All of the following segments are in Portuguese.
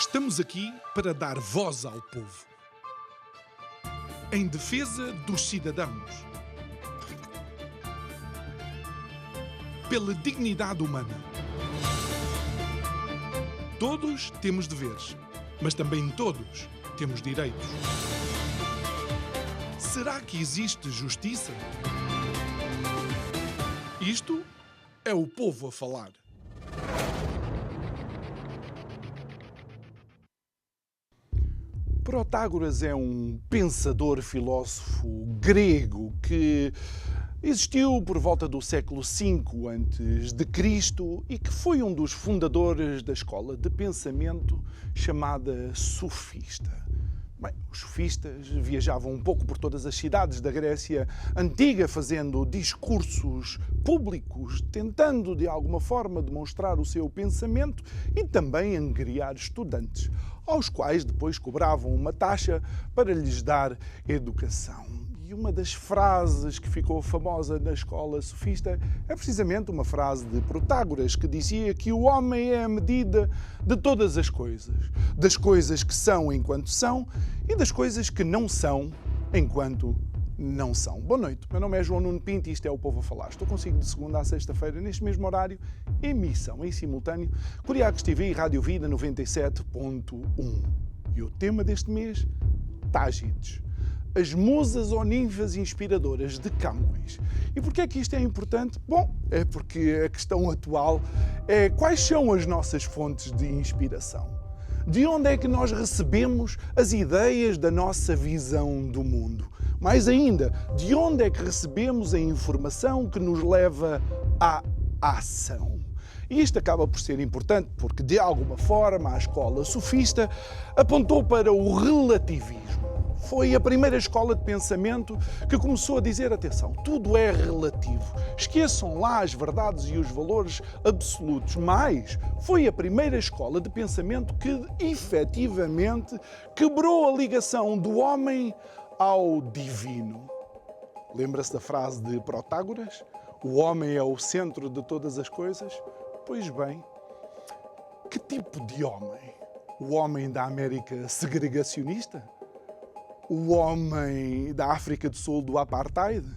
Estamos aqui para dar voz ao povo, em defesa dos cidadãos, pela dignidade humana. Todos temos deveres, mas também todos temos direitos. Será que existe justiça? Isto é o povo a falar. Protágoras é um pensador filósofo grego que existiu por volta do século V a.C. e que foi um dos fundadores da escola de pensamento chamada sofista. Bem, os sofistas viajavam um pouco por todas as cidades da Grécia Antiga, fazendo discursos públicos, tentando de alguma forma demonstrar o seu pensamento e também angriar estudantes, aos quais depois cobravam uma taxa para lhes dar educação. E uma das frases que ficou famosa na escola sofista é precisamente uma frase de Protágoras, que dizia que o homem é a medida de todas as coisas. Das coisas que são enquanto são e das coisas que não são enquanto não são. Boa noite, meu nome é João Nuno Pinto e isto é o Povo a Falar. Estou consigo de segunda a sexta-feira, neste mesmo horário, emissão em simultâneo, Curiacos TV e Rádio Vida 97.1. E o tema deste mês, Tágites. As musas ou ninfas inspiradoras de Camões. E porquê é que isto é importante? Bom, é porque a questão atual é quais são as nossas fontes de inspiração. De onde é que nós recebemos as ideias da nossa visão do mundo? Mais ainda, de onde é que recebemos a informação que nos leva à ação? E isto acaba por ser importante porque, de alguma forma, a escola sofista apontou para o relativismo. Foi a primeira escola de pensamento que começou a dizer, atenção, tudo é relativo. Esqueçam lá as verdades e os valores absolutos. Mas foi a primeira escola de pensamento que, efetivamente, quebrou a ligação do homem ao divino. Lembra-se da frase de Protágoras? O homem é o centro de todas as coisas? Pois bem, que tipo de homem? O homem da América segregacionista? O homem da África do Sul do apartheid?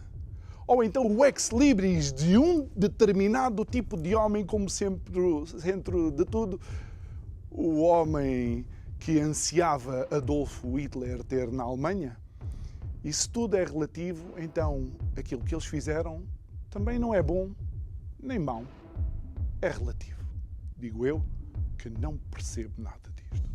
Ou então o ex-libris de um determinado tipo de homem, como sempre, centro de tudo, o homem que ansiava Adolfo Hitler ter na Alemanha? E se tudo é relativo, então aquilo que eles fizeram também não é bom nem mau. É relativo. Digo eu que não percebo nada disto.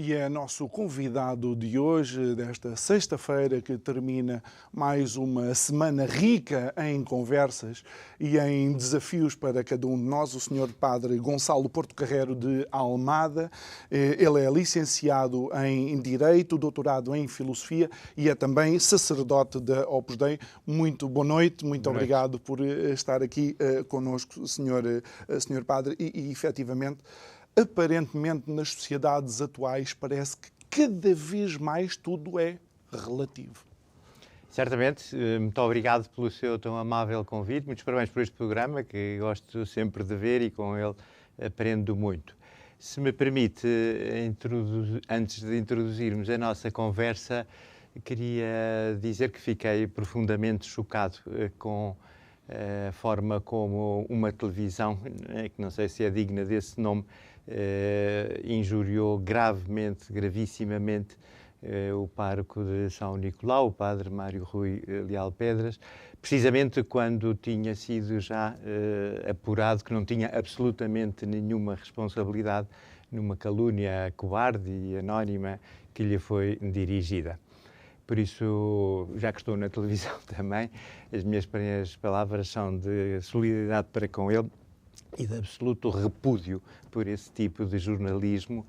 E é nosso convidado de hoje, desta sexta-feira, que termina mais uma semana rica em conversas e em desafios para cada um de nós, o Sr. Padre Gonçalo Portocarrero de Almada. Ele é licenciado em Direito, doutorado em Filosofia e é também sacerdote da Opus Dei. Muito boa noite, muito obrigado por estar aqui connosco, Sr. Padre, e efetivamente, aparentemente, nas sociedades atuais, parece que cada vez mais tudo é relativo. Certamente. Muito obrigado pelo seu tão amável convite. Muitos parabéns por este programa, que gosto sempre de ver e com ele aprendo muito. Se me permite, antes de introduzirmos a nossa conversa, queria dizer que fiquei profundamente chocado com a forma como uma televisão, que não sei se é digna desse nome, injuriou gravissimamente o pároco de São Nicolau, o padre Mário Rui Leal Pedras, precisamente quando tinha sido já apurado que não tinha absolutamente nenhuma responsabilidade numa calúnia cobarde e anónima que lhe foi dirigida. Por isso, já que estou na televisão também, as minhas primeiras palavras são de solidariedade para com ele e de absoluto repúdio por esse tipo de jornalismo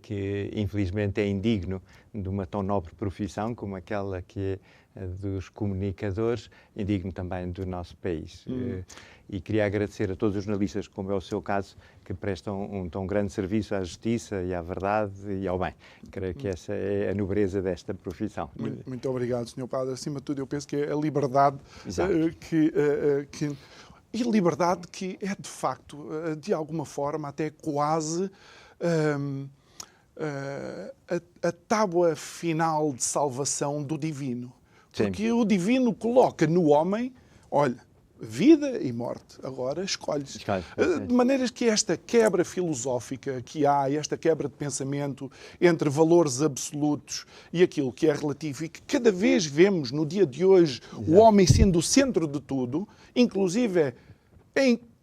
que, infelizmente, é indigno de uma tão nobre profissão como aquela que é a dos comunicadores, indigno também do nosso país. E queria agradecer a todos os jornalistas, como é o seu caso, que prestam um tão grande serviço à justiça e à verdade e ao bem. Creio que essa é a nobreza desta profissão. Muito obrigado, Sr. Padre. Acima de tudo, eu penso que é a liberdade e liberdade que é, de facto, de alguma forma, até quase a tábua final de salvação do divino. Porque Sim. O divino coloca no homem, olha, vida e morte. Agora escolhes. De maneiras que esta quebra filosófica que há, esta quebra de pensamento entre valores absolutos e aquilo que é relativo, e que cada vez vemos no dia de hoje o homem sendo o centro de tudo, inclusive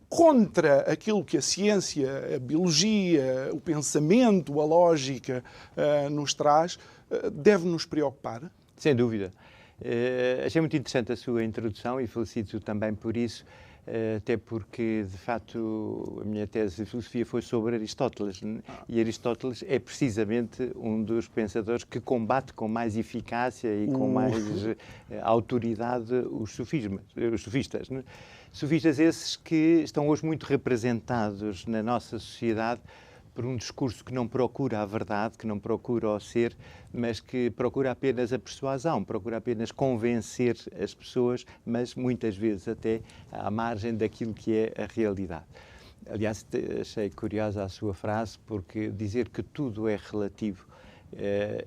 contra aquilo que a ciência, a biologia, o pensamento, a lógica nos traz, deve nos preocupar? Sem dúvida. Achei muito interessante a sua introdução e felicito também por isso, até porque, de facto, a minha tese de filosofia foi sobre Aristóteles. E Aristóteles é precisamente um dos pensadores que combate com mais eficácia e com mais autoridade os sofistas. Né? Sofistas esses que estão hoje muito representados na nossa sociedade por um discurso que não procura a verdade, que não procura o ser, mas que procura apenas a persuasão, procura apenas convencer as pessoas, mas muitas vezes até à margem daquilo que é a realidade. Aliás, achei curiosa a sua frase, porque dizer que tudo é relativo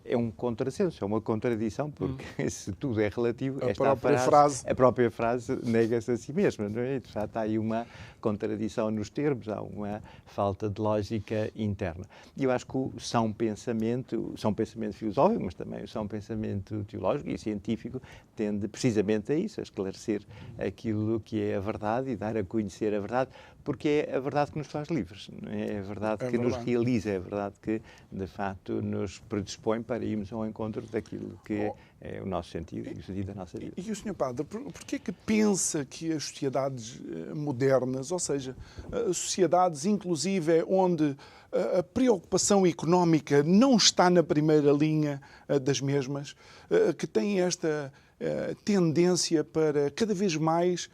é um contrassenso, é uma contradição, porque se tudo é relativo, a própria frase nega-se a si mesma, não é? Já está aí uma contradição nos termos, há uma falta de lógica interna. E eu acho que o são pensamento filosófico, mas também o são pensamento teológico e científico, tende precisamente a isso, a esclarecer aquilo que é a verdade e dar a conhecer a verdade, porque é a verdade que nos faz livres, não é? É a verdade que nos realiza, é a verdade que, de facto, nos predispõe para irmos ao encontro daquilo que é o nosso sentido e o sentido da nossa vida. E o Sr. Padre, porquê é que pensa que as sociedades modernas, ou seja, sociedades inclusive onde a preocupação económica não está na primeira linha das mesmas, que têm esta tendência para cada vez mais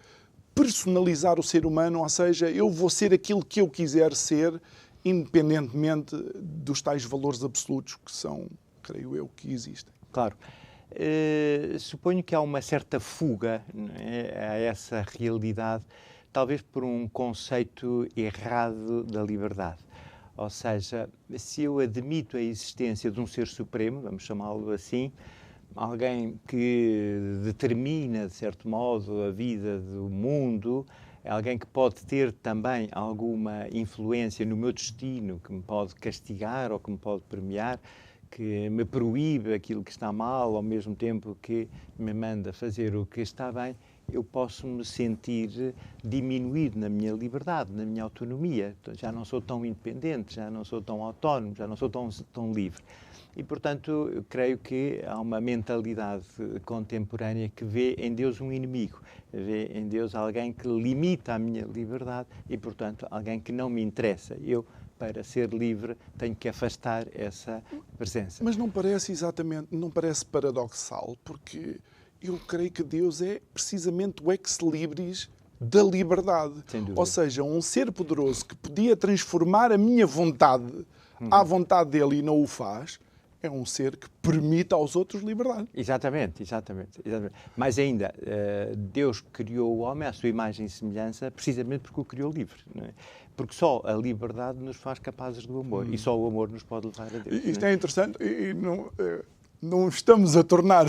personalizar o ser humano, ou seja, eu vou ser aquilo que eu quiser ser, independentemente dos tais valores absolutos que são, creio eu, que existem. Claro. Suponho que há uma certa fuga, não é, a essa realidade, talvez por um conceito errado da liberdade. Ou seja, se eu admito a existência de um ser supremo, vamos chamá-lo assim, alguém que determina, de certo modo, a vida do mundo, alguém que pode ter também alguma influência no meu destino, que me pode castigar ou que me pode premiar, que me proíbe aquilo que está mal, ao mesmo tempo que me manda fazer o que está bem, eu posso me sentir diminuído na minha liberdade, na minha autonomia. Já não sou tão independente, já não sou tão autónomo, já não sou tão livre. E, portanto, eu creio que há uma mentalidade contemporânea que vê em Deus um inimigo, vê em Deus alguém que limita a minha liberdade e, portanto, alguém que não me interessa. Eu, para ser livre, tenho que afastar essa presença. Mas não parece paradoxal, porque eu creio que Deus é precisamente o ex-libris da liberdade. Ou seja, um ser poderoso que podia transformar a minha vontade à vontade dele e não o faz, é um ser que permite aos outros liberdade. Exatamente. Mas ainda, Deus criou o homem à sua imagem e semelhança precisamente porque o criou livre. Não é? Porque só a liberdade nos faz capazes do amor e só o amor nos pode levar a Deus. Isto é interessante e não estamos a tornar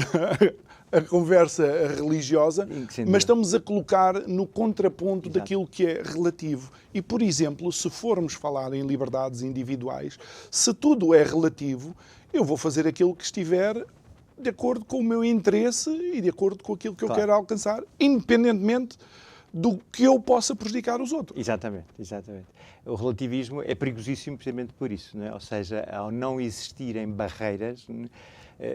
a conversa religiosa, mas estamos a colocar no contraponto daquilo que é relativo. E, por exemplo, se formos falar em liberdades individuais, se tudo é relativo, eu vou fazer aquilo que estiver de acordo com o meu interesse e de acordo com aquilo que eu quero alcançar, independentemente do que eu possa prejudicar os outros. Exatamente. O relativismo é perigosíssimo precisamente por isso, não é? Ou seja, ao não existirem barreiras,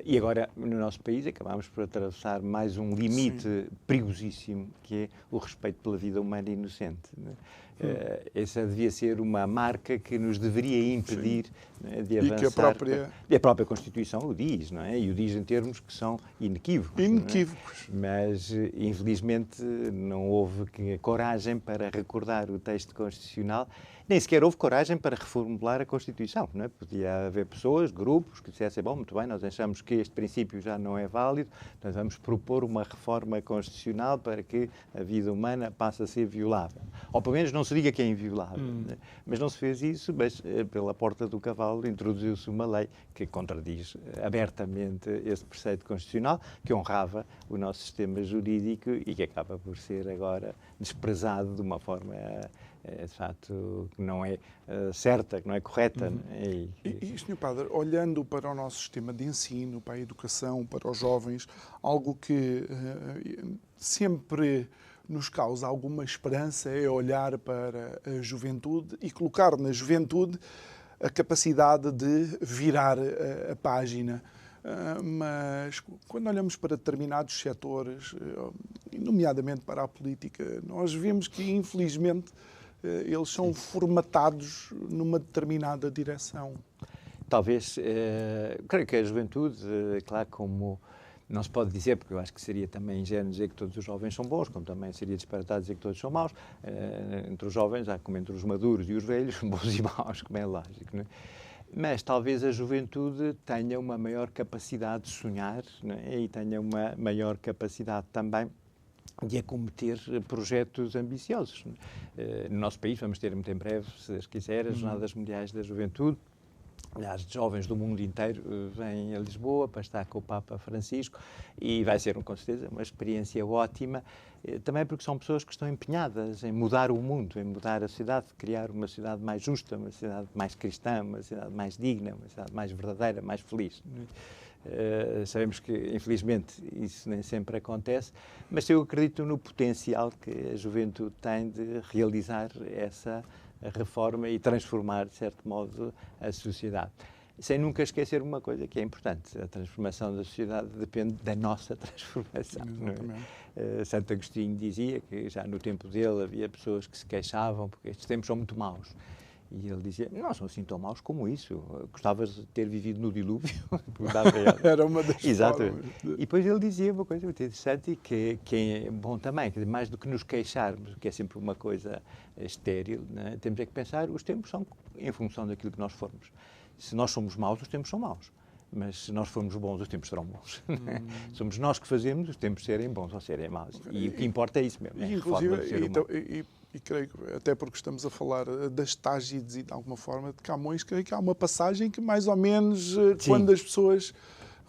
e agora no nosso país acabamos por atravessar mais um limite perigosíssimo, que é o respeito pela vida humana inocente, não é? Essa devia ser uma marca que nos deveria impedir, né, de avançar. E a própria Constituição o diz, não é? E o diz em termos que são inequívocos. Inequívocos. Não é? Mas, infelizmente, não houve coragem para recordar o texto constitucional, nem sequer houve coragem para reformular a Constituição, não é? Podia haver pessoas, grupos, que dissessem, bom, muito bem, nós achamos que este princípio já não é válido, nós vamos propor uma reforma constitucional para que a vida humana passe a ser violável. Ou pelo menos não se diga que é inviolável. Né? Mas não se fez isso, mas pela porta do cavalo introduziu-se uma lei que contradiz abertamente esse preceito constitucional, que honrava o nosso sistema jurídico e que acaba por ser agora desprezado de uma forma, de facto, que não é certa, que não é correta. E, Sr. Padre, olhando para o nosso sistema de ensino, para a educação, para os jovens, algo que sempre nos causa alguma esperança é olhar para a juventude e colocar na juventude a capacidade de virar a página. Mas quando olhamos para determinados setores, nomeadamente para a política, nós vemos que, infelizmente, eles são formatados numa determinada direção. Talvez, creio que a juventude, claro, como não se pode dizer, porque eu acho que seria também ingênuo dizer que todos os jovens são bons, como também seria disparatado dizer que todos são maus. Entre os jovens, há como entre os maduros e os velhos, bons e maus, como é lógico, não é? Mas talvez a juventude tenha uma maior capacidade de sonhar, não é? E tenha uma maior capacidade também de acometer projetos ambiciosos. No nosso país vamos ter muito em breve, se as quiser, as Jornadas Mundiais da Juventude. Aliás, jovens do mundo inteiro vêm a Lisboa para estar com o Papa Francisco e vai ser, com certeza, uma experiência ótima, também porque são pessoas que estão empenhadas em mudar o mundo, em mudar a sociedade, criar uma sociedade mais justa, uma sociedade mais cristã, uma sociedade mais digna, uma sociedade mais verdadeira, mais feliz. Sabemos que, infelizmente, isso nem sempre acontece, mas eu acredito no potencial que a juventude tem de realizar essa reforma e transformar, de certo modo, a sociedade. Sem nunca esquecer uma coisa que é importante: a transformação da sociedade depende da nossa transformação. Não é? Santo Agostinho dizia que já no tempo dele havia pessoas que se queixavam porque estes tempos são muito maus. E ele dizia, não são assim tão maus como isso. Gostavas de ter vivido no dilúvio? Era uma das Exatamente. E depois ele dizia uma coisa muito interessante que é bom também, que mais do que nos queixarmos, que é sempre uma coisa estéril, né? Temos é que pensar, os tempos são em função daquilo que nós formos. Se nós somos maus, os tempos são maus. Mas se nós formos bons, os tempos serão bons. Somos nós que fazemos os tempos serem bons ou serem maus. E o que importa é isso mesmo. É inclusive, e creio que, até porque estamos a falar das Tágides e de alguma forma de Camões, creio que há uma passagem que mais ou menos,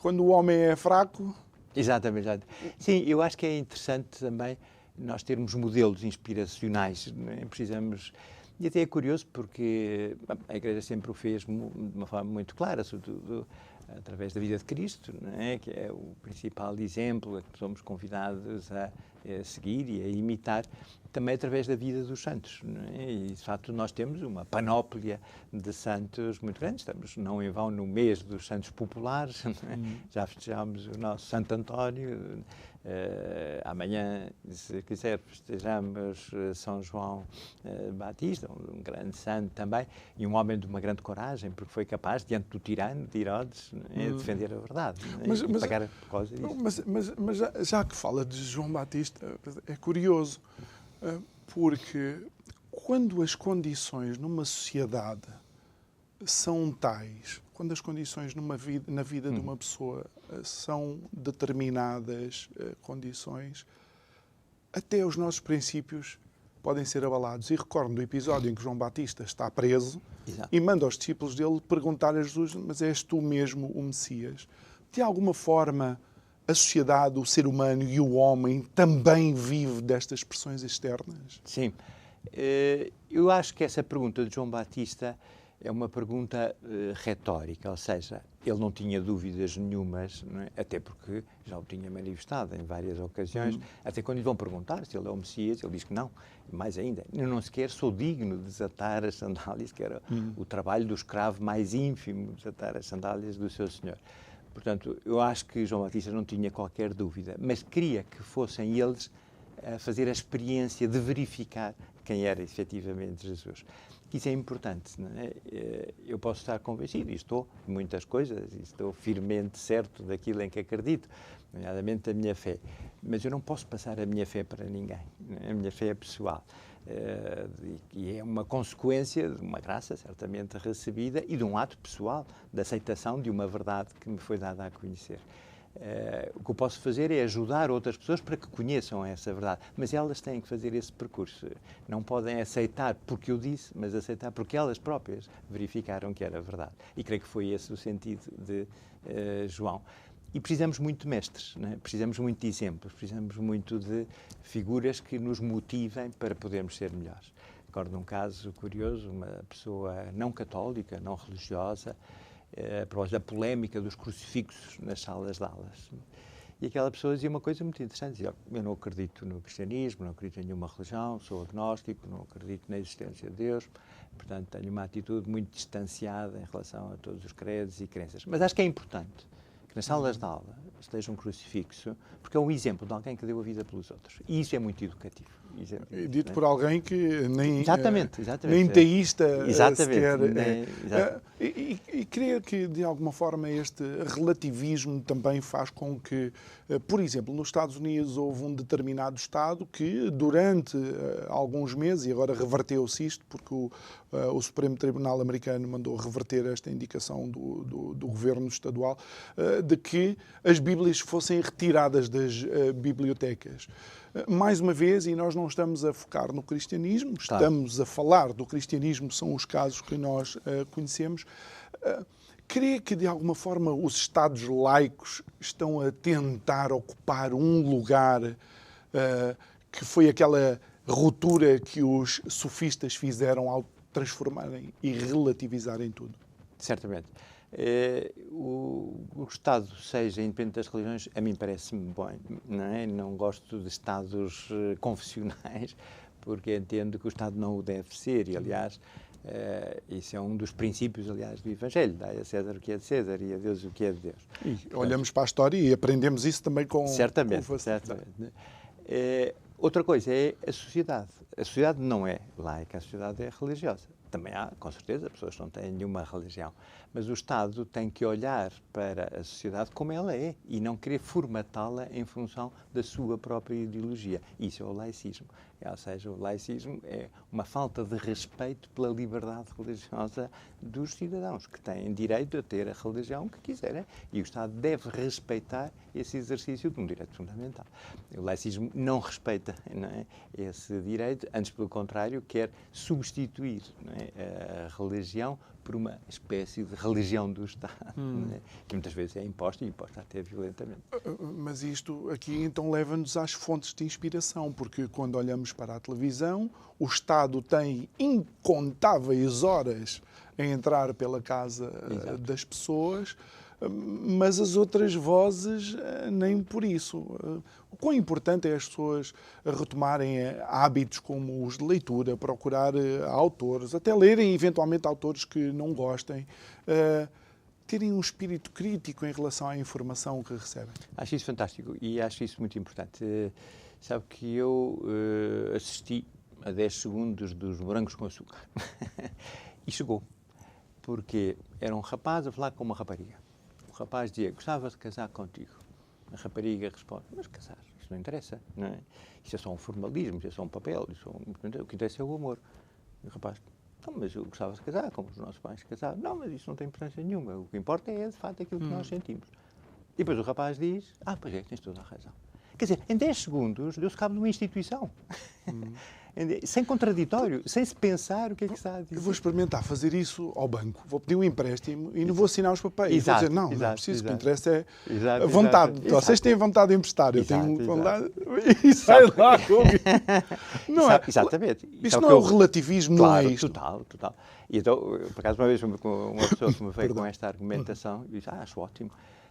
quando o homem é fraco... Exatamente. Sim, eu acho que é interessante também nós termos modelos inspiracionais. Não precisamos... E até é curioso porque a Igreja sempre o fez de uma forma muito clara, sobretudo através da vida de Cristo, não é? Que é o principal exemplo a que somos convidados a seguir e a imitar, também através da vida dos santos. Não é? E, de facto, nós temos uma panóplia de santos muito grande. Estamos, não em vão, no mês dos santos populares. Não é? Já festejamos o nosso Santo António. Amanhã, se quiser, festejamos São João Batista, um grande santo também, e um homem de uma grande coragem, porque foi capaz, diante do tirano de Herodes, de defender a verdade, e pagar por causa disso. Mas já que fala de João Batista, é curioso, porque quando as condições numa sociedade são tais, quando as condições na vida de uma pessoa são determinadas condições, até os nossos princípios podem ser abalados. E recordo do episódio em que João Batista está preso. Exato. E manda aos discípulos dele perguntar a Jesus, mas és tu mesmo o Messias? De alguma forma, a sociedade, o ser humano e o homem também vive destas pressões externas? Sim. Eu acho que essa pergunta de João Batista é uma pergunta retórica, ou seja, ele não tinha dúvidas nenhumas, não é? Até porque já o tinha manifestado em várias ocasiões, até quando lhe vão perguntar se ele é o Messias, ele diz que não, e mais ainda, eu não sequer sou digno de desatar as sandálias, que era o trabalho do escravo mais ínfimo, desatar as sandálias do seu senhor. Portanto, eu acho que João Batista não tinha qualquer dúvida, mas queria que fossem eles a fazer a experiência de verificar quem era efetivamente Jesus. Isso é importante, não é? Eu posso estar convencido, e estou de muitas coisas, e estou firmemente certo daquilo em que acredito, nomeadamente a minha fé, mas eu não posso passar a minha fé para ninguém, não é? A minha fé é pessoal. E é uma consequência de uma graça certamente recebida e de um ato pessoal de aceitação de uma verdade que me foi dada a conhecer. O que eu posso fazer é ajudar outras pessoas para que conheçam essa verdade, mas elas têm que fazer esse percurso. Não podem aceitar porque eu disse, mas aceitar porque elas próprias verificaram que era verdade. E creio que foi esse o sentido de João. E precisamos muito de mestres, não é? Precisamos muito de exemplos, precisamos muito de figuras que nos motivem para podermos ser melhores. Recordo um caso curioso, uma pessoa não católica, não religiosa, a propósito da polémica dos crucifixos nas salas de aulas. E aquela pessoa dizia uma coisa muito interessante, dizia, eu não acredito no cristianismo, não acredito em nenhuma religião, sou agnóstico, não acredito na existência de Deus, portanto tenho uma atitude muito distanciada em relação a todos os credos e crenças. Mas acho que é importante que nas salas de aula esteja um crucifixo, porque é um exemplo de alguém que deu a vida pelos outros. E isso é muito educativo. Dito por alguém que nem, exatamente. nem teísta sequer E creio que, de alguma forma, este relativismo também faz com que, por exemplo, nos Estados Unidos houve um determinado Estado que, durante alguns meses, e agora reverteu-se isto, porque o Supremo Tribunal americano mandou reverter esta indicação do governo estadual, de que as Bíblias fossem retiradas das bibliotecas. Mais uma vez, e nós não estamos a focar no cristianismo, estamos a falar do cristianismo, são os casos que nós conhecemos. Creio que, de alguma forma, os Estados laicos estão a tentar ocupar um lugar que foi aquela ruptura que os sofistas fizeram ao transformarem e relativizarem tudo. Certamente. O Estado seja independente das religiões, a mim parece-me bom, não é? Não gosto de Estados confessionais, porque entendo que o Estado não o deve ser, e aliás, isso é um dos princípios, aliás, do Evangelho, dai a César o que é de César e a Deus o que é de Deus. E olhamos para a história e aprendemos isso também com... Certamente. Outra coisa é a sociedade. A sociedade não é laica, a sociedade é religiosa. Também há, com certeza, pessoas que não têm nenhuma religião. Mas o Estado tem que olhar para a sociedade como ela é e não querer formatá-la em função da sua própria ideologia. Isso é o laicismo. Ou seja, o laicismo é uma falta de respeito pela liberdade religiosa dos cidadãos, que têm direito a ter a religião que quiserem. E o Estado deve respeitar esse exercício de um direito fundamental. O laicismo não respeita, não é, esse direito, antes, pelo contrário, quer substituir, não é, a religião por uma espécie de religião do Estado, né? Que muitas vezes é imposta e imposta até violentamente. Mas isto aqui então leva-nos às fontes de inspiração, porque quando olhamos para a televisão, o Estado tem incontáveis horas a entrar pela casa das pessoas, mas as outras vozes nem por isso. O quão importante é as pessoas retomarem hábitos como os de leitura, procurar autores, até lerem eventualmente autores que não gostem, terem um espírito crítico em relação à informação que recebem. Acho isso fantástico e acho isso muito importante. Sabe que eu assisti a 10 segundos dos Morangos com Açúcar e chegou, porque era um rapaz a falar com uma rapariga. O rapaz dizia, gostava de casar contigo. A rapariga responde, mas casar, isso não interessa, não é? Isso é só um formalismo, isso é só um papel, o que interessa é o amor. E o rapaz, não, mas eu gostava de casar, como os nossos pais casaram. Não, mas isso não tem importância nenhuma, o que importa é, de facto, aquilo que nós sentimos. E depois o rapaz diz, pois é, tens toda a razão. Quer dizer, em 10 segundos deu-se cabo de uma instituição. sem contraditório, sem se pensar o que é que está a dizer. Eu vou experimentar fazer isso ao banco. Vou pedir um empréstimo e não vou assinar os papéis. Exato, vou dizer, não, não exato, preciso. O que exato. interessa é Exato, a vontade. exato. Vocês têm vontade de emprestar. Eu Exato, tenho exato. vontade. E sai lá comigo. Não é? Exatamente. Isto não é o relativismo, não é Claro, isto. total. E então, por acaso, uma vez uma pessoa que me veio com esta argumentação e disse, acho ótimo,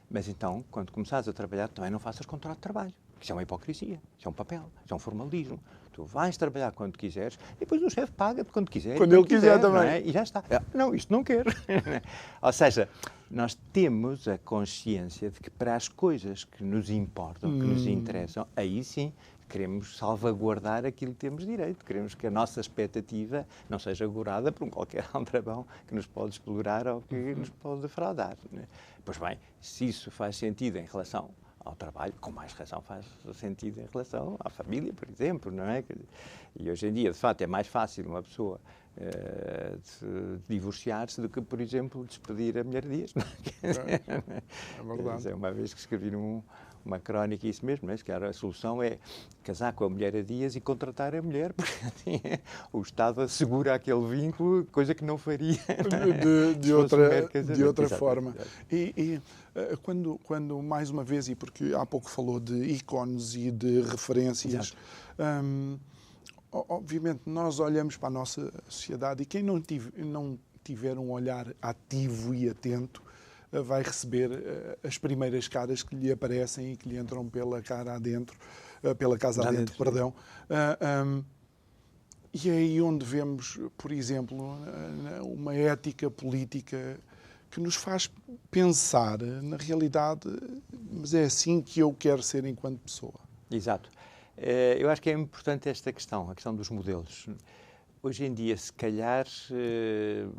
mas então, quando começares a trabalhar, também não faças contrato de trabalho. Isso é uma hipocrisia, isso é um papel, isso é um formalismo. Tu vais trabalhar quando quiseres e depois o chefe paga-te quando quiser. Quando ele quiser não também. é? E já está. Não, isto não quero. Ou seja, nós temos a consciência de que para as coisas que nos importam, que nos interessam, aí sim queremos salvaguardar aquilo que temos direito. Queremos que a nossa expectativa não seja agorada por qualquer aldrabão que nos pode explorar ou que nos pode defraudar. Não é? Pois bem, se isso faz sentido em relação ao trabalho, com mais razão faz sentido em relação à família, por exemplo, não é? E hoje em dia, de facto, é mais fácil uma pessoa divorciar-se do que, por exemplo, despedir a mulher Dias. É verdade. Uma vez que escrevi uma crónica, isso mesmo, não é? Que a solução é casar com a mulher a Dias e contratar a mulher, porque assim, o Estado assegura aquele vínculo, coisa que não faria De outra forma. Exatamente. Quando, mais uma vez, e porque há pouco falou de ícones e de referências, obviamente nós olhamos para a nossa sociedade e quem não tiver um olhar ativo e atento vai receber as primeiras caras que lhe aparecem e que lhe entram pela cara adentro, pela casa adentro, perdão. E é aí onde vemos, por exemplo, uma ética política que nos faz pensar na realidade, mas é assim que eu quero ser enquanto pessoa. Exato. Eu acho que é importante esta questão, a questão dos modelos. Hoje em dia, se calhar,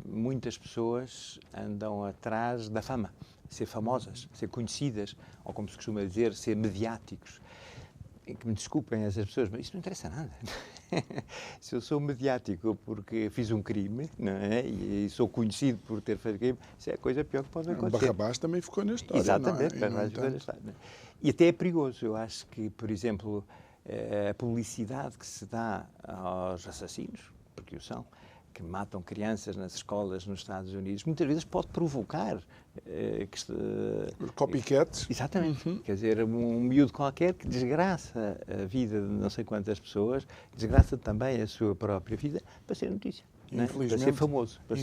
muitas pessoas andam atrás da fama, ser famosas, ser conhecidas, ou como se costuma dizer, ser mediáticos. Que me desculpem essas pessoas, mas isso não interessa nada. Se eu sou mediático porque fiz um crime, não é? E sou conhecido por ter feito crime, isso é a coisa pior que pode acontecer. Barrabás também ficou na história. Exatamente, não é? Barrabás ficou na história. E até é perigoso. Eu acho que, por exemplo, a publicidade que se dá aos assassinos, porque o são, que matam crianças nas escolas nos Estados Unidos, muitas vezes pode provocar copycats. Exatamente. Quer dizer, um miúdo qualquer que desgraça a vida de não sei quantas pessoas, desgraça também a sua própria vida para ser notícia. Não é? Para ser famoso, para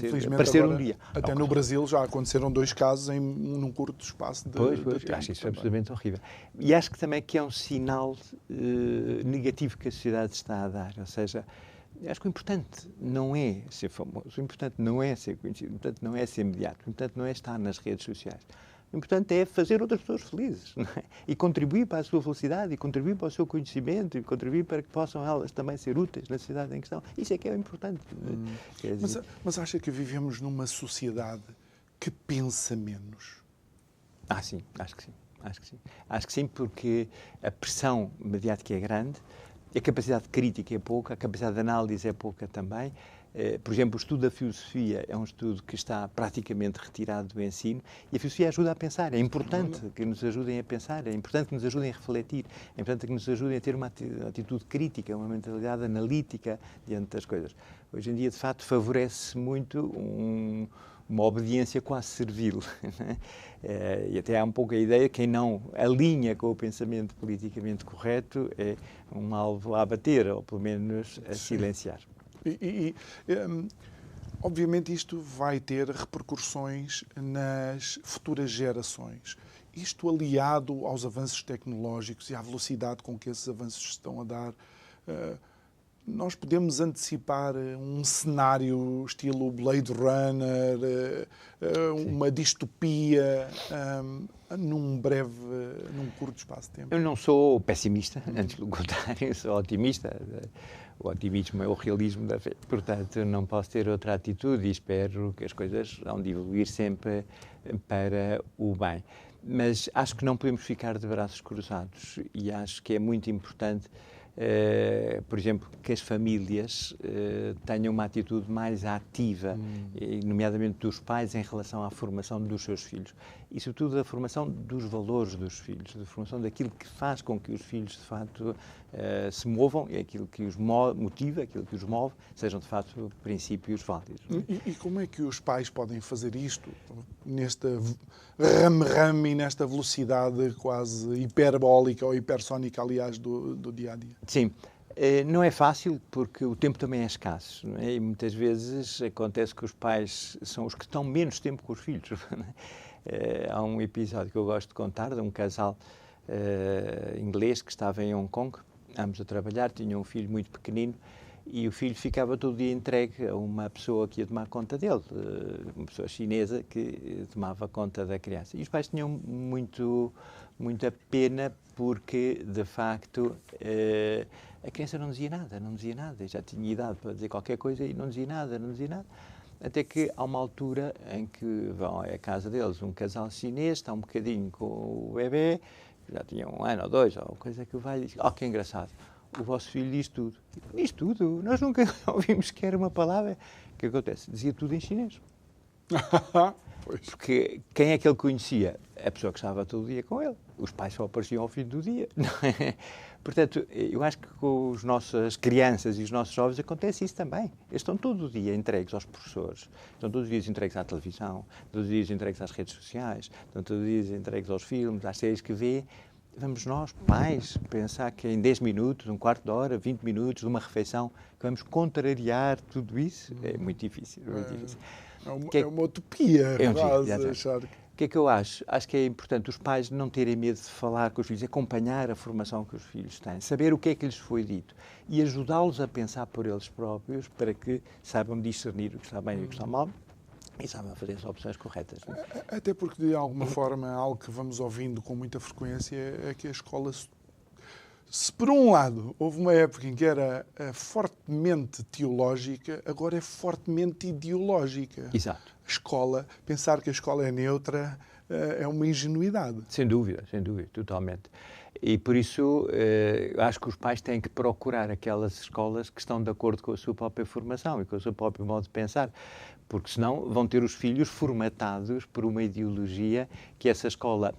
ser agora, um dia. Até no Brasil já aconteceram 2 casos num curto espaço de tempo. Acho isso absolutamente horrível. E acho que também que é um sinal negativo que a sociedade está a dar. Ou seja, acho que o importante não é ser famoso, o importante não é ser conhecido, o importante não é ser mediático, o importante não é estar nas redes sociais. O importante é fazer outras pessoas felizes, não é? E contribuir para a sua felicidade, e contribuir para o seu conhecimento, e contribuir para que possam elas também ser úteis na sociedade em questão. Isso é que é o importante. Mas acha que vivemos numa sociedade que pensa menos? Sim, acho que sim. Acho que sim, porque a pressão mediática é grande, a capacidade crítica é pouca, a capacidade de análise é pouca também. Por exemplo, o estudo da filosofia é um estudo que está praticamente retirado do ensino e a filosofia ajuda a pensar. É importante que nos ajudem a pensar, é importante que nos ajudem a refletir, é importante que nos ajudem a ter uma atitude crítica, uma mentalidade analítica diante das coisas. Hoje em dia, de facto, favorece muito uma obediência quase servil. E até há um pouco a ideia que quem não alinha com o pensamento politicamente correto é um alvo a abater, ou pelo menos a silenciar. Obviamente isto vai ter repercussões nas futuras gerações. Isto aliado aos avanços tecnológicos e à velocidade com que esses avanços estão a dar, nós podemos antecipar um cenário estilo Blade Runner, uma distopia, num curto espaço de tempo? Eu não sou pessimista, antes pelo contrário, sou otimista. O otimismo é o realismo da fé. Portanto, não posso ter outra atitude e espero que as coisas vão de evoluir sempre para o bem. Mas acho que não podemos ficar de braços cruzados e acho que é muito importante por exemplo, que as famílias tenham uma atitude mais ativa, nomeadamente dos pais, em relação à formação dos seus filhos. E, sobretudo, a formação dos valores dos filhos, a formação daquilo que faz com que os filhos, de facto, se movam, e aquilo que os motiva, aquilo que os move, sejam, de facto, princípios válidos. E como é que os pais podem fazer isto, nesta rame-rame e nesta velocidade quase hiperbólica ou hipersónica, aliás, do dia-a-dia? Sim. Não é fácil porque o tempo também é escasso, não é? E muitas vezes acontece que os pais são os que estão menos tempo com os filhos. Há um episódio que eu gosto de contar de um casal inglês que estava em Hong Kong, ambos a trabalhar, tinham um filho muito pequenino e o filho ficava todo dia entregue a uma pessoa que ia tomar conta dele, uma pessoa chinesa que tomava conta da criança. E os pais tinham muita pena porque, de facto, a criança não dizia nada, já tinha idade para dizer qualquer coisa e não dizia nada. Até que há uma altura em que vão à casa deles um casal chinês, está um bocadinho com o bebê, já tinha 1 ano ou 2, ou coisa que vai e diz, que engraçado, o vosso filho diz tudo. Diz tudo? Nós nunca ouvimos sequer uma palavra. O que acontece? Dizia tudo em chinês. Porque quem é que ele conhecia? A pessoa que estava todo dia com ele. Os pais só apareciam ao fim do dia. Não é? Portanto, eu acho que com as nossas crianças e os nossos jovens acontece isso também. Eles estão todo o dia entregues aos professores, estão todos os dias entregues à televisão, todos os dias entregues às redes sociais, estão todos os dias entregues aos filmes, às séries que vê. Vamos nós, pais, pensar que em 10 minutos, um quarto de hora, 20 minutos de uma refeição, que vamos contrariar tudo isso? É muito difícil. É uma utopia, quase, achar que... O que é que eu acho? Acho que é importante os pais não terem medo de falar com os filhos, acompanhar a formação que os filhos têm, saber o que é que lhes foi dito e ajudá-los a pensar por eles próprios para que saibam discernir o que está bem e o que está mal e saibam fazer as opções corretas. Até porque, de alguma forma, algo que vamos ouvindo com muita frequência é que a escola, se por um lado houve uma época em que era fortemente teológica, agora é fortemente ideológica. Exato. Pensar que a escola é neutra é uma ingenuidade. Sem dúvida, totalmente. E por isso acho que os pais têm que procurar aquelas escolas que estão de acordo com a sua própria formação e com o seu próprio modo de pensar, porque senão vão ter os filhos formatados por uma ideologia que essa escola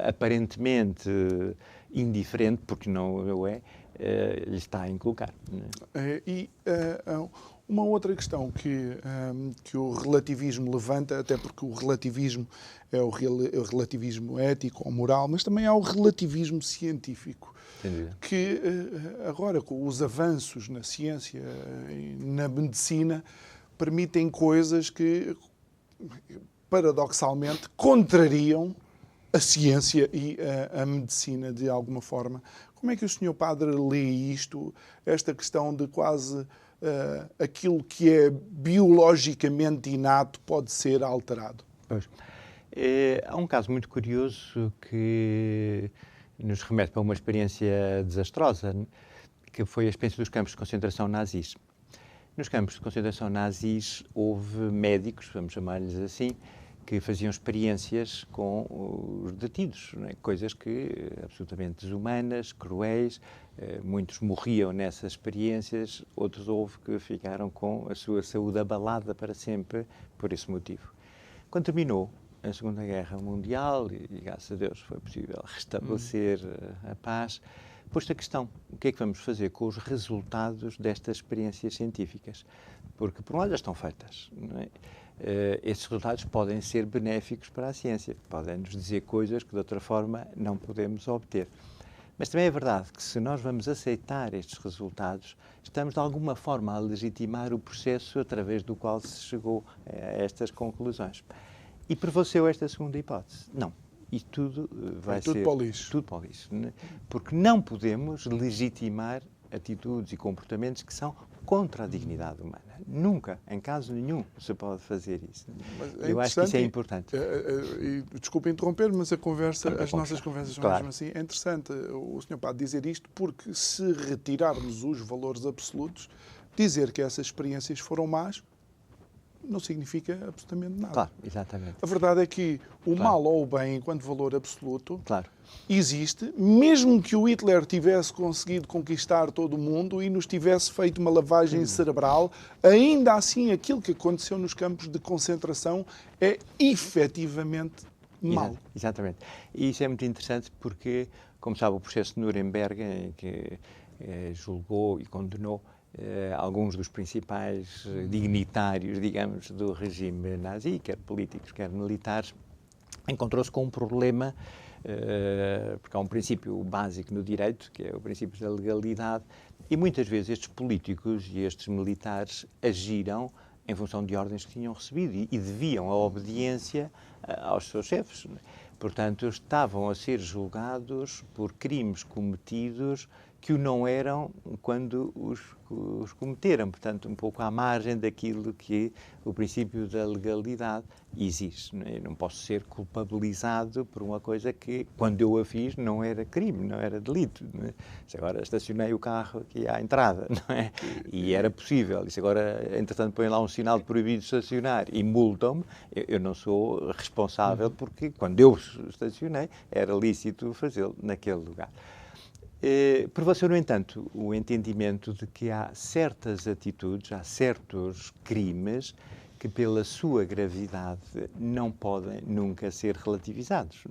aparentemente indiferente, porque não é, lhe está a inculcar. Uma outra questão que o relativismo levanta, até porque o relativismo é o relativismo ético ou moral, mas também há o relativismo científico, que agora, com os avanços na ciência e na medicina, permitem coisas que, paradoxalmente, contrariam a ciência e a medicina de alguma forma. Como é que o Sr. Padre lê isto, esta questão de quase aquilo que é biologicamente inato pode ser alterado? Pois. Há um caso muito curioso que nos remete para uma experiência desastrosa, que foi a experiência dos campos de concentração nazis. Nos campos de concentração nazis houve médicos, vamos chamar-lhes assim, que faziam experiências com os detidos, não é? Coisas que absolutamente desumanas, cruéis, muitos morriam nessas experiências, outros houve que ficaram com a sua saúde abalada para sempre por esse motivo. Quando terminou a Segunda Guerra Mundial, e graças a Deus foi possível restabelecer a paz, pôs-se a questão, o que é que vamos fazer com os resultados destas experiências científicas? Porque, por um lado, já estão feitas, não é? Esses resultados podem ser benéficos para a ciência, podem nos dizer coisas que de outra forma não podemos obter. Mas também é verdade que se nós vamos aceitar estes resultados, estamos de alguma forma a legitimar o processo através do qual se chegou a estas conclusões. E prevaleceu esta segunda hipótese? Não. Isto tudo vai ser... Tudo para o lixo. Tudo para o lixo. Porque não podemos legitimar atitudes e comportamentos que são contra a dignidade humana. Nunca, em caso nenhum, se pode fazer isso. Eu acho que isso é importante. Desculpe interromper, mas as nossas conversas são mesmo assim. É interessante o Sr. Padre dizer isto, porque se retirarmos os valores absolutos, dizer que essas experiências foram más não significa absolutamente nada. Claro, exatamente. A verdade é que o mal ou o bem, enquanto valor absoluto, existe, mesmo que o Hitler tivesse conseguido conquistar todo o mundo e nos tivesse feito uma lavagem cerebral, ainda assim aquilo que aconteceu nos campos de concentração é efetivamente mau. Exatamente. E isso é muito interessante porque, como sabe, o processo de Nuremberg, em que julgou e condenou alguns dos principais dignitários, digamos, do regime nazi, quer políticos, quer militares, encontrou-se com um problema, porque há um princípio básico no direito, que é o princípio da legalidade, e muitas vezes estes políticos e estes militares agiram em função de ordens que tinham recebido e deviam a obediência aos seus chefes. Portanto, estavam a ser julgados por crimes cometidos que o não eram quando os cometeram. Portanto, um pouco à margem daquilo que o princípio da legalidade exige. Não é? Eu não posso ser culpabilizado por uma coisa que, quando eu a fiz, não era crime, não era delito. Não é? Se agora estacionei o carro aqui à entrada, não é? E era possível. E se agora, entretanto, põem lá um sinal de proibido de estacionar e multam-me, eu não sou responsável porque, quando eu estacionei, era lícito fazê-lo naquele lugar. Prevaleceu, no entanto, o entendimento de que há certas atitudes, há certos crimes que, pela sua gravidade, não podem nunca ser relativizados.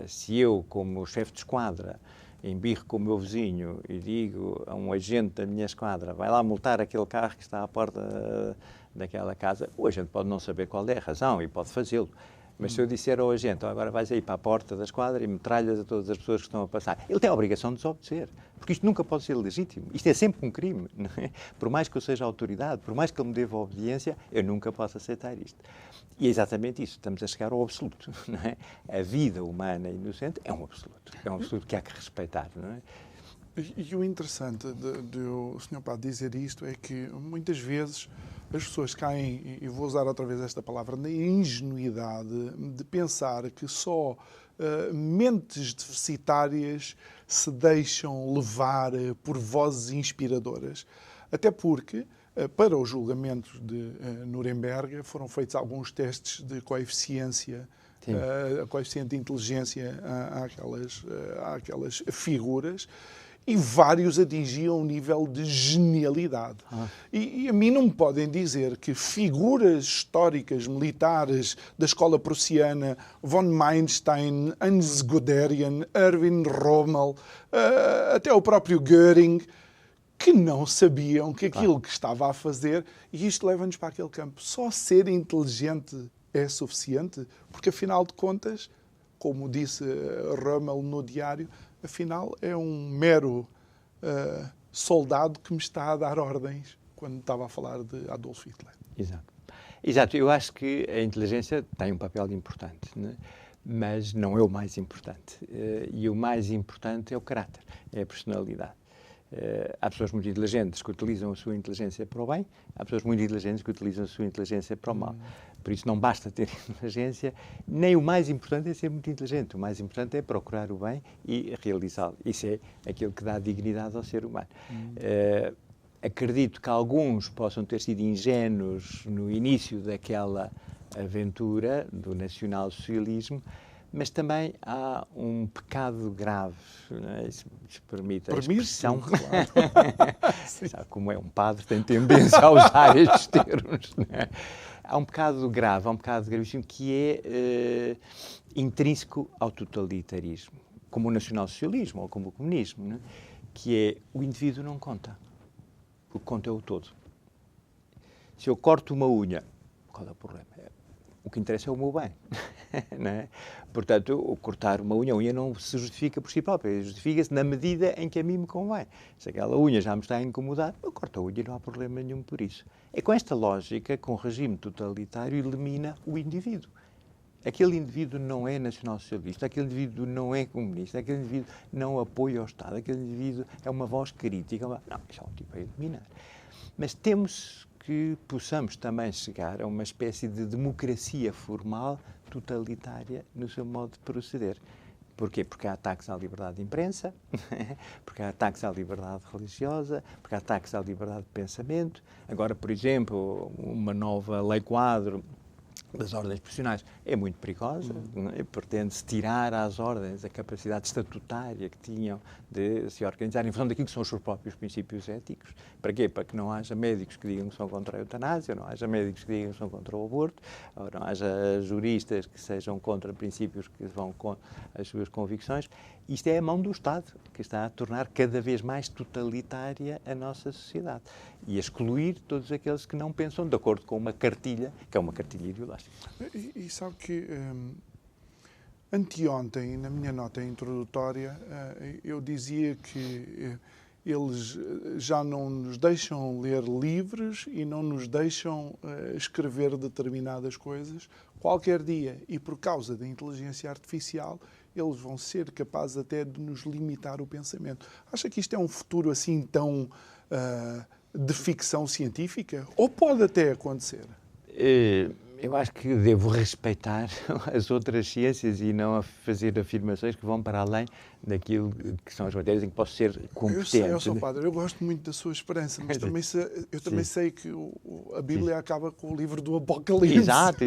Se eu, como chefe de esquadra, embirro com o meu vizinho e digo a um agente da minha esquadra, vai lá multar aquele carro que está à porta daquela casa, o agente pode não saber qual é a razão e pode fazê-lo. Mas se eu disser ao agente, agora vais aí para a porta da esquadra e metralhas a todas as pessoas que estão a passar, ele tem a obrigação de desobedecer, porque isto nunca pode ser legítimo. Isto é sempre um crime, não é? Por mais que eu seja autoridade, por mais que ele me deva obediência, eu nunca posso aceitar isto. E é exatamente isso, estamos a chegar ao absoluto, não é? A vida humana inocente é um absoluto que há que respeitar, não é? E o interessante de o Sr. Padre dizer isto é que muitas vezes as pessoas caem, e vou usar outra vez esta palavra, na ingenuidade de pensar que só mentes deficitárias se deixam levar por vozes inspiradoras. Até porque, para os julgamentos de Nuremberg, foram feitos alguns testes de coeficiência, coeficiente de inteligência àquelas figuras, e vários atingiam um nível de genialidade. E a mim não me podem dizer que figuras históricas, militares da escola prussiana, von Manstein, Hans Guderian, Erwin Rommel, até o próprio Göring, que não sabiam que aquilo que estava a fazer, e isto leva-nos para aquele campo. Só ser inteligente é suficiente, porque afinal de contas, como disse Rommel no diário, afinal é um mero soldado que me está a dar ordens quando estava a falar de Adolf Hitler. Exato. Eu acho que a inteligência tem um papel importante, né? Mas não é o mais importante. E o mais importante é o caráter, é a personalidade. Há pessoas muito inteligentes que utilizam a sua inteligência para o bem, há pessoas muito inteligentes que utilizam a sua inteligência para o mal. Por isso não basta ter inteligência, nem o mais importante é ser muito inteligente. O mais importante é procurar o bem e realizá-lo. Isso é aquilo que dá dignidade ao ser humano. Acredito que alguns possam ter sido ingênuos no início daquela aventura do nacionalsocialismo, mas também há um pecado grave, não é? Se permite a expressão. Claro. Sabe como é? Um padre tem tendência a usar estes termos. Não é? Há um pecado grave, há um pecado gravíssimo que é intrínseco ao totalitarismo, como o nacionalsocialismo ou como o comunismo, não é? Que é o indivíduo não conta, o que conta é o todo. Se eu corto uma unha, qual é o problema? O que interessa é o meu bem, não é? Portanto, cortar uma unha não se justifica por si própria, justifica-se na medida em que a mim me convém. Se aquela unha já me está a incomodar, eu corto a unha e não há problema nenhum por isso. É com esta lógica que um regime totalitário elimina o indivíduo. Aquele indivíduo não é nacional-socialista, aquele indivíduo não é comunista, aquele indivíduo não apoia o Estado, aquele indivíduo é uma voz crítica. Não, isso é um tipo a eliminar. Mas temos que possamos também chegar a uma espécie de democracia formal totalitária no seu modo de proceder. Porquê? Porque há ataques à liberdade de imprensa, porque há ataques à liberdade religiosa, porque há ataques à liberdade de pensamento. Agora, por exemplo, uma nova lei quadro das ordens profissionais é muito perigosa, pretende-se tirar às ordens a capacidade estatutária que tinham de se organizar em função daquilo que são os seus próprios princípios éticos. Para quê? Para que não haja médicos que digam que são contra a eutanásia, não haja médicos que digam que são contra o aborto, ou não haja juristas que sejam contra princípios que vão contra as suas convicções. Isto é a mão do Estado, que está a tornar cada vez mais totalitária a nossa sociedade e a excluir todos aqueles que não pensam de acordo com uma cartilha, que é uma cartilha ideológica. E sabe que anteontem, na minha nota introdutória, eu dizia que eles já não nos deixam ler livros e não nos deixam escrever determinadas coisas qualquer dia. E por causa da inteligência artificial, eles vão ser capazes até de nos limitar o pensamento. Acha que isto é um futuro assim tão de ficção científica? Ou pode até acontecer? Eu acho que devo respeitar as outras ciências e não fazer afirmações que vão para além daquilo que são as matérias em que posso ser competente. Eu sou padre, eu gosto muito da sua esperança, mas eu também sei que a Bíblia acaba com o livro do Apocalipse. Exato.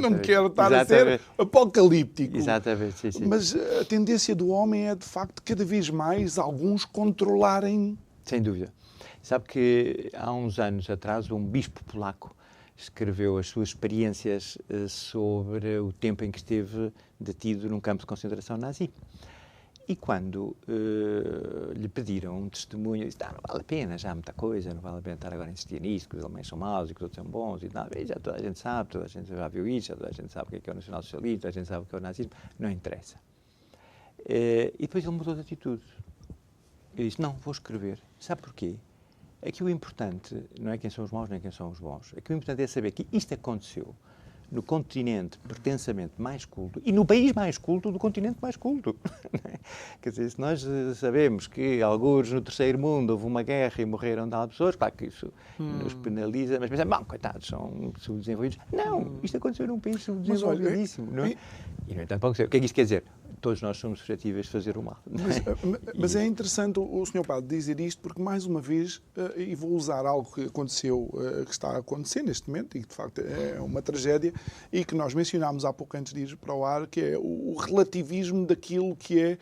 Não quero estar a ser apocalíptico. Exatamente, sim. Mas a tendência do homem é, de facto, cada vez mais alguns controlarem... Sem dúvida. Sabe que há uns anos atrás um bispo polaco escreveu as suas experiências sobre o tempo em que esteve detido num campo de concentração nazi. E quando lhe pediram um testemunho, disse, não vale a pena, já há muita coisa, não vale a pena estar agora a insistir nisso, que os alemães são maus e que os outros são bons, e já toda a gente sabe, toda a gente já viu isso, já toda a gente sabe o que é o nacionalsocialismo, toda a gente sabe o que é o nazismo, não interessa. E depois ele mudou de atitude. Ele disse, não, vou escrever. Sabe porquê? Aqui o importante não é quem são os maus nem quem são os bons. Aqui o importante é saber que isto aconteceu no continente pretensamente mais culto e no país mais culto do continente mais culto. Quer dizer, se nós sabemos que alguns no terceiro mundo houve uma guerra e morreram tal pessoas, claro que isso nos penaliza, mas pensamos, bom, coitados, são subdesenvolvidos. Não, isto aconteceu num país subdesenvolvidíssimo. Não é? E, no entanto, pode acontecer. O que é que isto quer dizer? Todos nós somos suscetíveis de fazer o mal. Mas é interessante o Sr. Padre dizer isto, porque, mais uma vez, e vou usar algo que aconteceu, que está a acontecer neste momento, e que, de facto, é uma tragédia, e que nós mencionámos há pouco antes de ir para o ar, que é o relativismo daquilo que é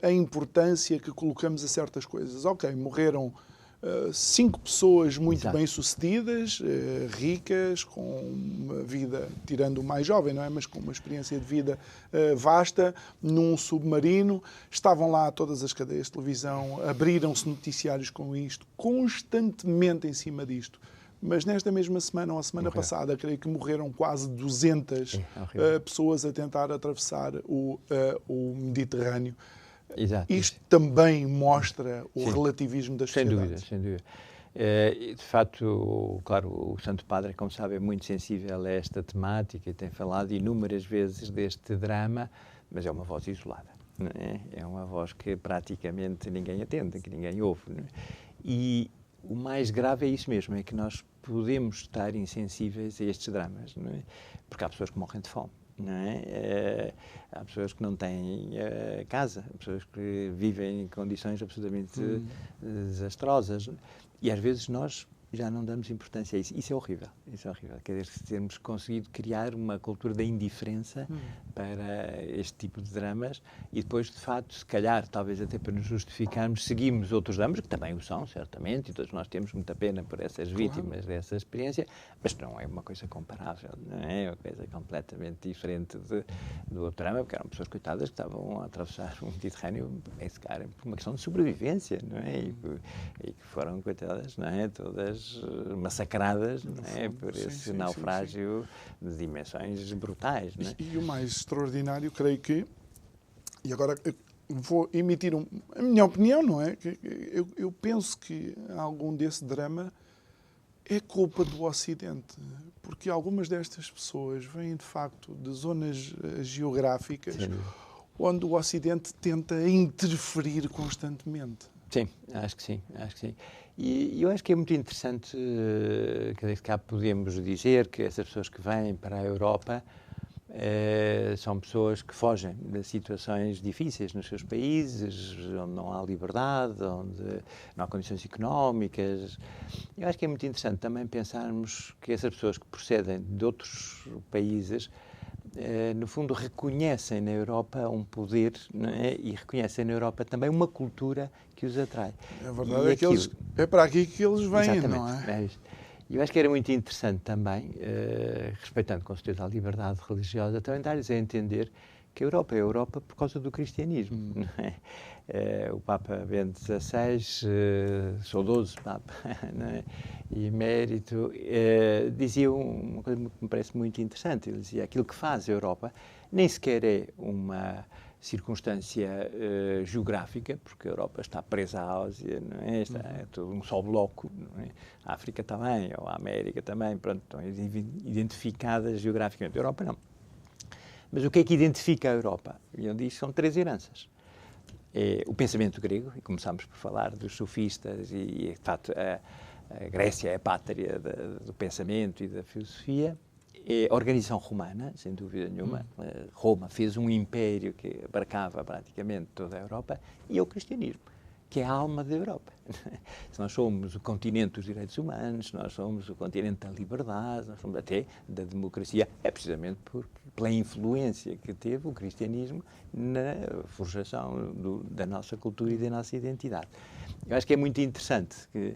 a importância que colocamos a certas coisas. Ok, morreram 5 pessoas muito bem-sucedidas, ricas, com uma vida, tirando o mais jovem, não é? Mas com uma experiência de vida vasta, num submarino. Estavam lá todas as cadeias de televisão, abriram-se noticiários com isto, constantemente em cima disto. Mas nesta mesma semana, ou a semana passada, creio que morreram quase 200 pessoas a tentar atravessar o Mediterrâneo. Exato. Isto também mostra o relativismo das sociedades. Sem dúvida. De facto, claro, o Santo Padre, como sabe, é muito sensível a esta temática e tem falado inúmeras vezes deste drama, mas é uma voz isolada. Não é? É uma voz que praticamente ninguém atende, que ninguém ouve. Não é? E o mais grave é isso mesmo, é que nós podemos estar insensíveis a estes dramas, não é? Porque há pessoas que morrem de fome. Não é? Há pessoas que não têm casa, há pessoas que vivem em condições absolutamente desastrosas e às vezes nós já não damos importância a isso. Isso é horrível. Quer dizer, termos conseguido criar uma cultura da indiferença para este tipo de dramas e depois, de facto, se calhar, talvez até para nos justificarmos, seguimos outros dramas, que também o são, certamente, e todos nós temos muita pena por essas vítimas dessa experiência, mas não é uma coisa comparável, não é? É uma coisa completamente diferente do outro drama, porque eram pessoas coitadas que estavam a atravessar o Mediterrâneo, por uma questão de sobrevivência, não é? E que foram coitadas, não é? Todas massacradas, não é? Por esse naufrágio de dimensões brutais. Não é? E o mais extraordinário, creio que, e agora vou emitir a minha opinião, não é? Eu penso que algum desse drama é culpa do Ocidente, porque algumas destas pessoas vêm, de facto, de zonas geográficas onde o Ocidente tenta interferir constantemente. Sim, acho que sim. E eu acho que é muito interessante, que cá podemos dizer que essas pessoas que vêm para a Europa São pessoas que fogem de situações difíceis nos seus países, onde não há liberdade, onde não há condições económicas. Eu acho que é muito interessante também pensarmos que essas pessoas que procedem de outros países, no fundo, reconhecem na Europa um poder, não é? E reconhecem na Europa também uma cultura que os atrai. A verdade é que é para aqui que eles vêm, exatamente, não é? Eu acho que era muito interessante também, respeitando com certeza a liberdade religiosa, também dar-lhes a entender que a Europa é a Europa por causa do cristianismo. Não é? O Papa Bento XVI, saudoso Papa, não é? E emérito, dizia uma coisa que me parece muito interessante. Ele dizia: aquilo que faz a Europa nem sequer é uma circunstância geográfica, porque a Europa está presa à Ásia, não é? É todo um só bloco, não é? A África também, ou a América também, pronto, estão identificadas geograficamente. A Europa não. Mas o que é que identifica a Europa? E ele diz que são 3 heranças. É o pensamento grego, e começámos por falar dos sofistas, e de facto a Grécia é a pátria do pensamento e da filosofia. É a organização romana, sem dúvida nenhuma. Roma fez um império que abarcava praticamente toda a Europa, e é o cristianismo, que é a alma da Europa. Se nós somos o continente dos direitos humanos, nós somos o continente da liberdade, nós somos até da democracia, é precisamente pela influência que teve o cristianismo na forjação da nossa cultura e da nossa identidade. Eu acho que é muito interessante que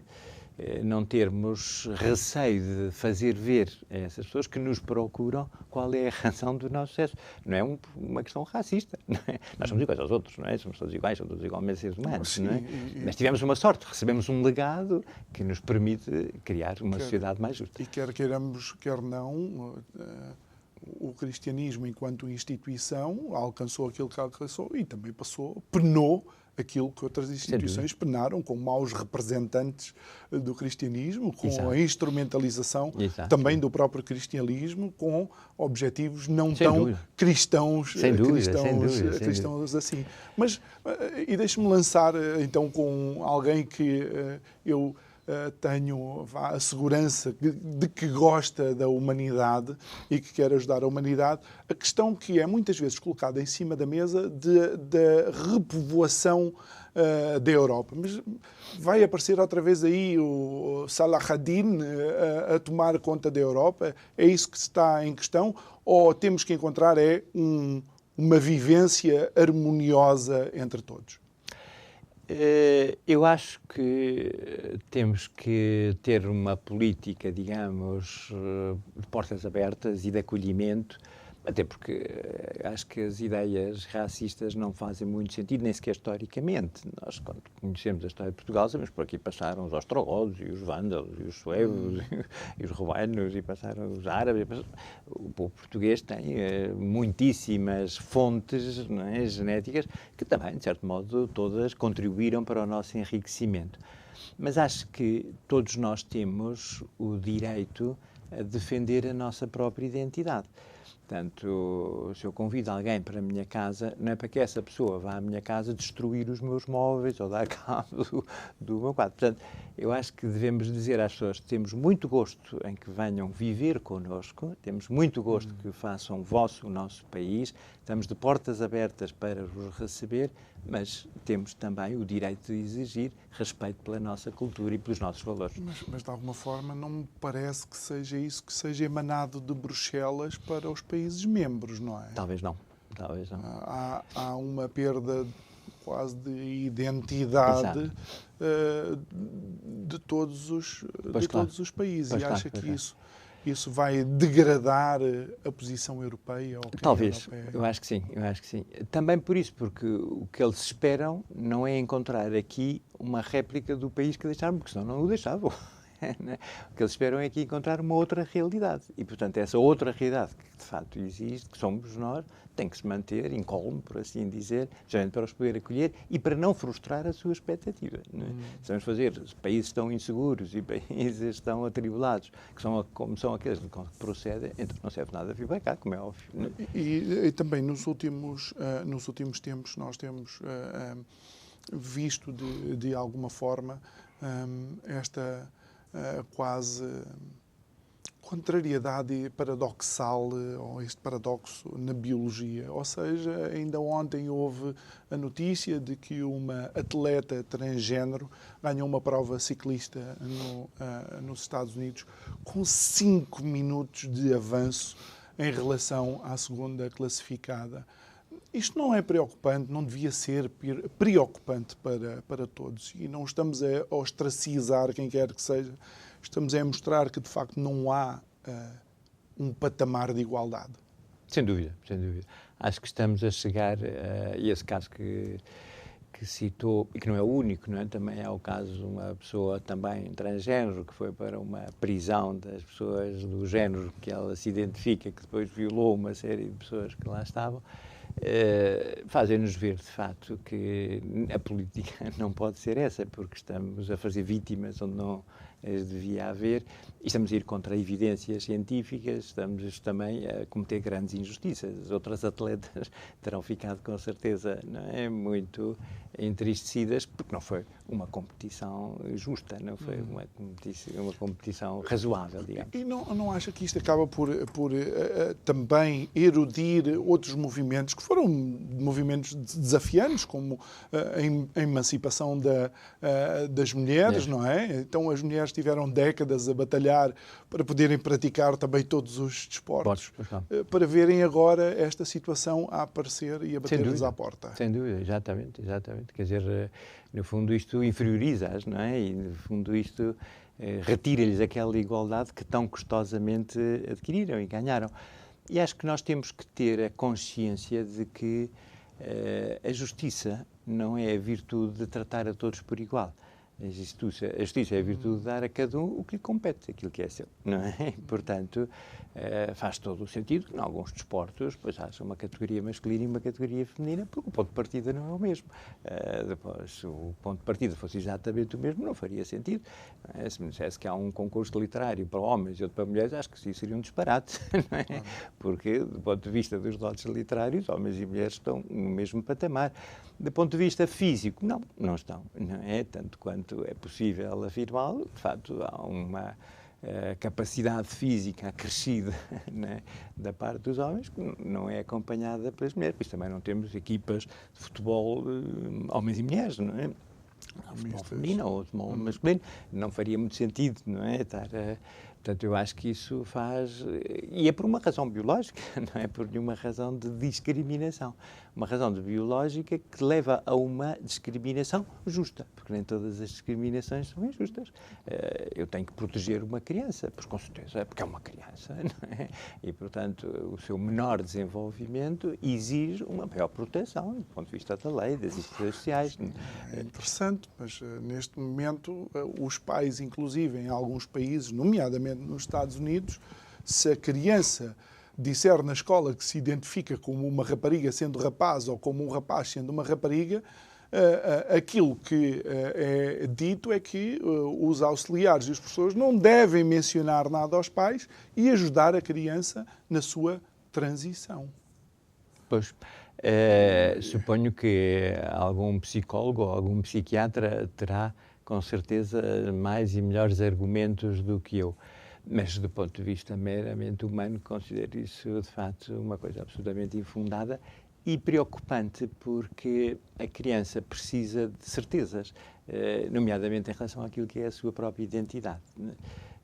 não termos receio de fazer ver a essas pessoas que nos procuram qual é a razão do nosso sucesso. Não é uma questão racista. Não é? Nós somos iguais aos outros, não é? Somos todos iguais, somos todos igualmente seres humanos. Sim, não é? Mas tivemos uma sorte, recebemos um legado que nos permite criar uma sociedade mais justa. E quer queiramos, quer não, o cristianismo, enquanto instituição, alcançou aquilo que alcançou e também penou aquilo que outras instituições penaram, com maus representantes do cristianismo, com Exato. a instrumentalização Exato. também do próprio cristianismo, com objetivos não Sem tão dúvida. cristãos, Sem dúvida, sem dúvida. cristãos assim. Mas, e deixe-me lançar então com alguém que eu tenho a segurança de que gosta da humanidade e que quer ajudar a humanidade, a questão que é muitas vezes colocada em cima da mesa da repovoação da Europa. Mas vai aparecer outra vez aí o Saladin a tomar conta da Europa? É isso que está em questão? Ou temos que encontrar uma vivência harmoniosa entre todos? Eu acho que temos que ter uma política, digamos, de portas abertas e de acolhimento, até porque acho que as ideias racistas não fazem muito sentido, nem sequer historicamente. Nós, quando conhecemos a história de Portugal, sabemos que por aqui passaram os ostrogodos, e os vândalos, e os suevos, e os romanos, e passaram os árabes. O povo português tem muitíssimas fontes, não é, genéticas que também, de certo modo, todas contribuíram para o nosso enriquecimento. Mas acho que todos nós temos o direito a defender a nossa própria identidade. Portanto, se eu convido alguém para a minha casa, não é para que essa pessoa vá à minha casa destruir os meus móveis ou dar cabo do meu quarto. Portanto, eu acho que devemos dizer às pessoas que temos muito gosto em que venham viver connosco, temos muito gosto que façam o nosso país, estamos de portas abertas para os receber, mas temos também o direito de exigir respeito pela nossa cultura e pelos nossos valores. Mas de alguma forma não me parece que seja isso que seja emanado de Bruxelas para os países membros, não é? Talvez não. Talvez não. Há uma perda quase de identidade de todos os países. Pois e acha claro, que isso vai degradar a posição europeia? Talvez, eu acho que sim, Também por isso, porque o que eles esperam não é encontrar aqui uma réplica do país que deixaram, porque senão não o deixavam. O que eles esperam é aqui encontrar uma outra realidade. E, portanto, essa outra realidade que de facto existe, que somos nós, tem que se manter incólume, por assim dizer, justamente para os poder acolher e para não frustrar a sua expectativa. Se vamos fazer países tão inseguros e países tão atribulados, como são aqueles que procedem, então não serve nada vir para cá, como é óbvio. E também nos últimos tempos nós temos visto de alguma forma esta quase contrariedade paradoxal, ou este paradoxo na biologia. Ou seja, ainda ontem houve a notícia de que uma atleta transgénero ganhou uma prova ciclista nos Estados Unidos com 5 minutos de avanço em relação à segunda classificada. Isto não é preocupante, não devia ser preocupante para todos. E não estamos a ostracizar quem quer que seja, estamos a mostrar que, de facto, não há um patamar de igualdade. Sem dúvida, sem dúvida. Acho que estamos a chegar a esse caso que citou, e que não é o único, não é? Também é o caso de uma pessoa também transgénero, que foi para uma prisão das pessoas do género que ela se identifica, que depois violou uma série de pessoas que lá estavam. Fazem-nos ver, de facto, que a política não pode ser essa, porque estamos a fazer vítimas onde não as devia haver, e estamos a ir contra evidências científicas, estamos também a cometer grandes injustiças. As outras atletas terão ficado, com certeza, não é, muito entristecidas, porque não foi uma competição justa, não foi uma competição razoável, digamos. E não acha que isto acaba por também erudir outros movimentos que foram movimentos desafiantes, como a emancipação das mulheres, não é? Então as mulheres tiveram décadas a batalhar para poderem praticar também todos os desportos, para verem agora esta situação a aparecer e a bater-lhes à porta. Sem dúvida, exatamente. Quer dizer, no fundo isto inferioriza-as, não é? E no fundo isto retira-lhes aquela igualdade que tão custosamente adquiriram e ganharam. E acho que nós temos que ter a consciência de que a justiça não é a virtude de tratar a todos por igual. A justiça é a virtude de dar a cada um o que lhe compete, aquilo que é seu, não é? Portanto, faz todo o sentido que, em alguns desportos, pois haja uma categoria masculina e uma categoria feminina, porque o ponto de partida não é o mesmo. Depois, se o ponto de partida fosse exatamente o mesmo, não faria sentido. Se me dissesse que há um concurso literário para homens e outro para mulheres, acho que isso seria um disparate, não é? Porque, do ponto de vista dos dotes literários, homens e mulheres estão no mesmo patamar. Do ponto de vista físico, não estão, não é? Tanto quanto é possível afirmá-lo, de facto, há uma capacidade física acrescida, né, da parte dos homens, que não é acompanhada pelas mulheres. Pois também não temos equipas de futebol homens e mulheres, não é? Futebol feminino ou futebol masculino. Não faria muito sentido, não é? Portanto, eu acho que isso faz... E é por uma razão biológica, não é por nenhuma razão de discriminação. Uma razão biológica que leva a uma discriminação justa, porque nem todas as discriminações são injustas. Eu tenho que proteger uma criança, pois com certeza, porque é uma criança, não é? E, portanto, o seu menor desenvolvimento exige uma maior proteção, do ponto de vista da lei, das instituições sociais. É interessante, mas neste momento os pais, inclusive em alguns países, nomeadamente nos Estados Unidos, se a criança disser na escola que se identifica como uma rapariga sendo rapaz ou como um rapaz sendo uma rapariga, aquilo que é dito é que os auxiliares e os professores não devem mencionar nada aos pais e ajudar a criança na sua transição. Pois, suponho que algum psicólogo ou algum psiquiatra terá, com certeza, mais e melhores argumentos do que eu. Mas, do ponto de vista meramente humano, considero isso, de facto, uma coisa absolutamente infundada e preocupante, porque a criança precisa de certezas, nomeadamente em relação àquilo que é a sua própria identidade.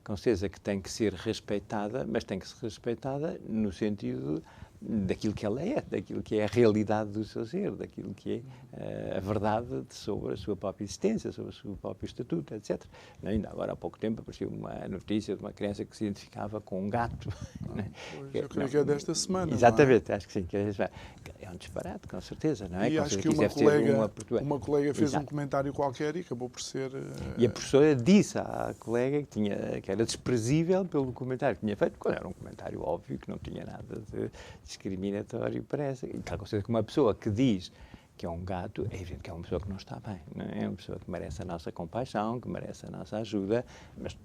Com certeza que tem que ser respeitada, mas tem que ser respeitada no sentido daquilo que ela é, daquilo que é a realidade do seu ser, daquilo que é a verdade sobre a sua própria existência, sobre o seu próprio estatuto, etc. Ainda agora há pouco tempo apareceu uma notícia de uma criança que se identificava com um gato. Eu creio que é desta semana. Exatamente, acho que sim. É um disparate, com certeza, não é? E acho que uma colega fez um comentário qualquer e acabou por ser... E a professora disse à colega que era desprezível pelo comentário que tinha feito, quando era um comentário óbvio, que não tinha nada de discriminatório para essa. E claro, que uma pessoa que diz que é um gato, é evidente que é uma pessoa que não está bem, não é? É uma pessoa que merece a nossa compaixão, que merece a nossa ajuda, mas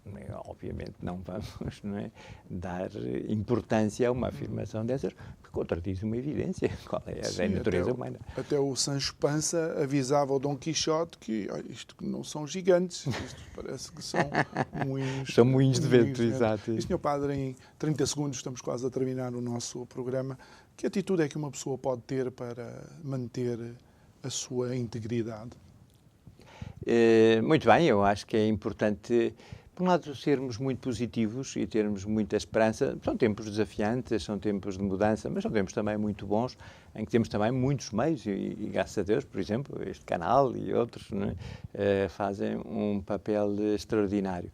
obviamente não vamos, não é, dar importância a uma afirmação dessas, que contradiz uma evidência, qual é a natureza humana. Até o Sancho Panza avisava ao Dom Quixote que isto não são gigantes, isto parece que são moinhos. São moinhos de vento, exato. E, Sr. Padre, em 30 segundos, estamos quase a terminar o nosso programa, que atitude é que uma pessoa pode ter para manter a sua integridade? Muito bem, eu acho que é importante, por um lado, sermos muito positivos e termos muita esperança. São tempos desafiantes, são tempos de mudança, mas são tempos também muito bons, em que temos também muitos meios e graças a Deus, por exemplo, este canal e outros, não é? Fazem um papel extraordinário.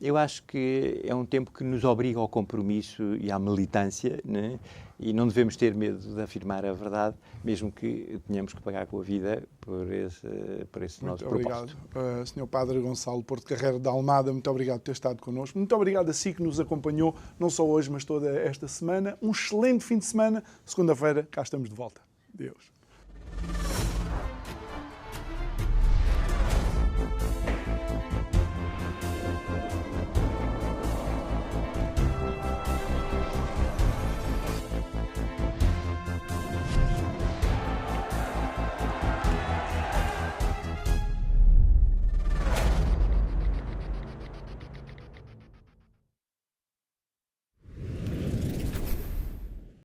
Eu acho que é um tempo que nos obriga ao compromisso e à militância, né? E não devemos ter medo de afirmar a verdade, mesmo que tenhamos que pagar com a vida por esse nosso propósito. Muito obrigado. Sr. Padre Gonçalo Porto Carreiro da Almada, muito obrigado por ter estado connosco. Muito obrigado a si que nos acompanhou, não só hoje, mas toda esta semana. Um excelente fim de semana. Segunda-feira, cá estamos de volta. Deus.